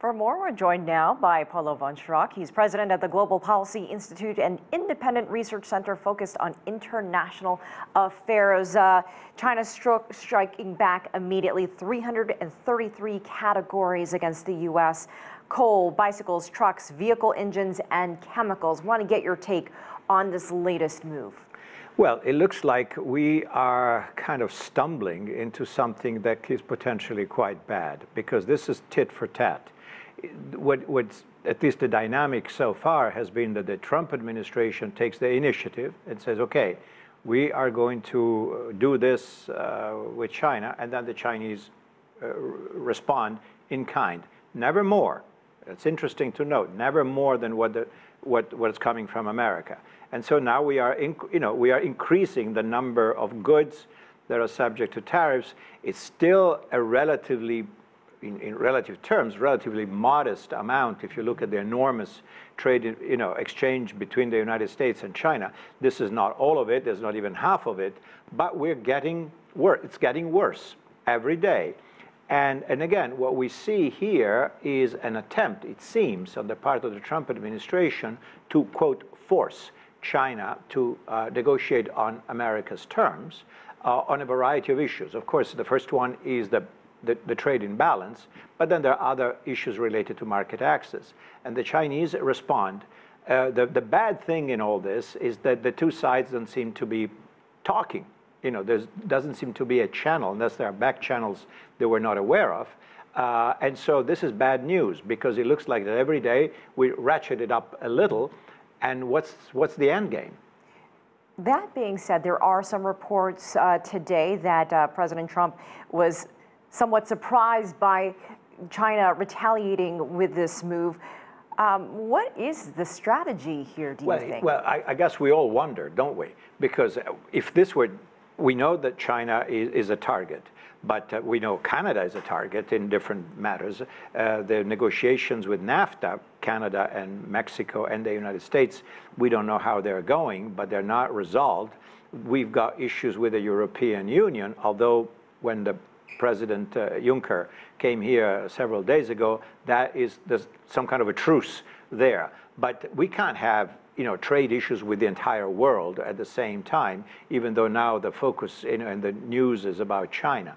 For more, we're joined now by Paolo Von Schirach. He's president of the Global Policy Institute, an independent research center focused on international affairs. China's striking back immediately, 333 categories against the U.S. Coal, bicycles, trucks, vehicle engines, and chemicals. Want to get your take on this latest move. Well, it looks like we are kind of stumbling into something that is potentially quite bad, because this is tit for tat. What's at least the dynamic so far has been that the Trump administration takes the initiative and says, okay, we are going to do this with China, and then the Chinese respond in kind. Never more. It's interesting to note, never more than what's coming from America. And so now we are increasing the number of goods that are subject to tariffs. It's still a relatively, in relative terms, relatively modest amount if you look at the enormous trade, exchange between the United States and China. This is not all of it. There's not even half of it. But we're getting worse. It's getting worse every day. And again, what we see here is an attempt, it seems, on the part of the Trump administration to, quote, force China to negotiate on America's terms on a variety of issues. Of course, the first one is the trade imbalance, but then there are other issues related to market access. And the Chinese respond. The bad thing in all this is that the two sides don't seem to be talking. There doesn't seem to be a channel, unless there are back channels that we're not aware of. And so this is bad news, because it looks like that every day we ratchet it up a little. And what's the end game? That being said, there are some reports today that President Trump was somewhat surprised by China retaliating with this move. What is the strategy here, do you think? Well, I guess we all wonder, don't we? Because if this were, we know that China is a target, but we know Canada is a target in different matters. The negotiations with NAFTA, Canada and Mexico and the United States, we don't know how they're going, but they're not resolved. We've got issues with the European Union, although when the President Juncker came here several days ago, there's some kind of a truce there. But we can't have trade issues with the entire world at the same time, even though now the focus and the news is about China.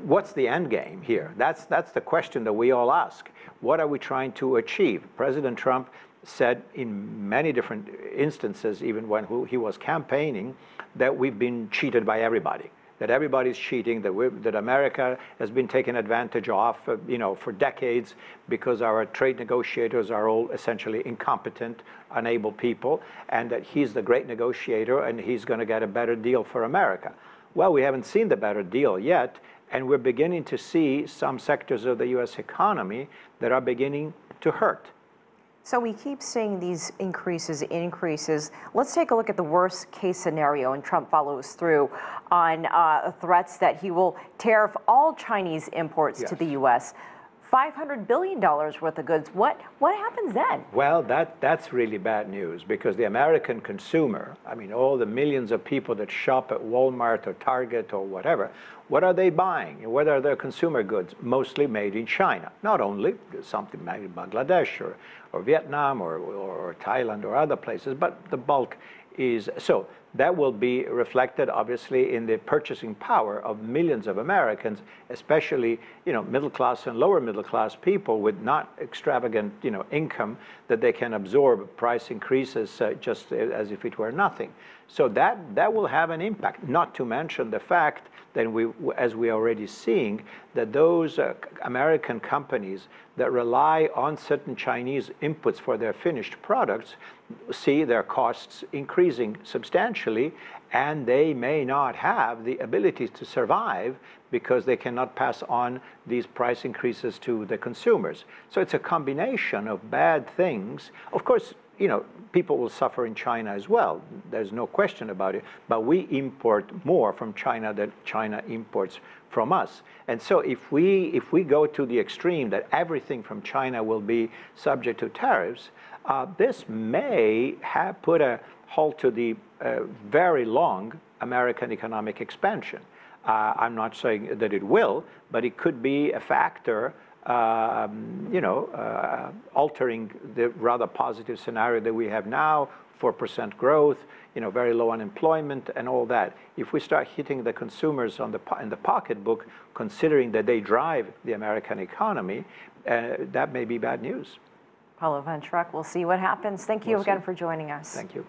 What's the end game here? That's the question that we all ask. What are we trying to achieve? President Trump said in many different instances, even when he was campaigning, that we've been cheated by everybody. That everybody's cheating, that America has been taken advantage of, for decades, because our trade negotiators are all essentially incompetent, unable people, and that he's the great negotiator and he's going to get a better deal for America. Well, we haven't seen the better deal yet, and we're beginning to see some sectors of the U.S. economy that are beginning to hurt. So we keep seeing these increases. Let's take a look at the worst case scenario, and Trump follows through on threats that he will tariff all Chinese imports to the U.S. $500 billion worth of goods. What happens then? Well, that's really bad news, because the American consumer, I mean, all the millions of people that shop at Walmart or Target or whatever, what are they buying? What are their consumer goods? Mostly made in China. Not only something made in Bangladesh or Vietnam or Thailand or other places, but the bulk is. So that will be reflected, obviously, in the purchasing power of millions of Americans, especially middle class and lower middle class people with not extravagant income, that they can absorb price increases just as if it were nothing. So that will have an impact. Not to mention the fact that as we are already seeing, that those American companies that rely on certain Chinese inputs for their finished products see their costs increasing substantially, and they may not have the ability to survive because they cannot pass on these price increases to the consumers. So it's a combination of bad things. Of course, people will suffer in China as well. There's no question about it. But we import more from China than China imports from us. And so if we go to the extreme that everything from China will be subject to tariffs, this may have put a halt to the very long American economic expansion. I'm not saying that it will, but it could be a factor altering the rather positive scenario that we have now, 4% growth, very low unemployment and all that. If we start hitting the consumers in the pocketbook, considering that they drive the American economy, that may be bad news. Paolo Von Schirach, we'll see what happens. Thank you again for joining us. Thank you.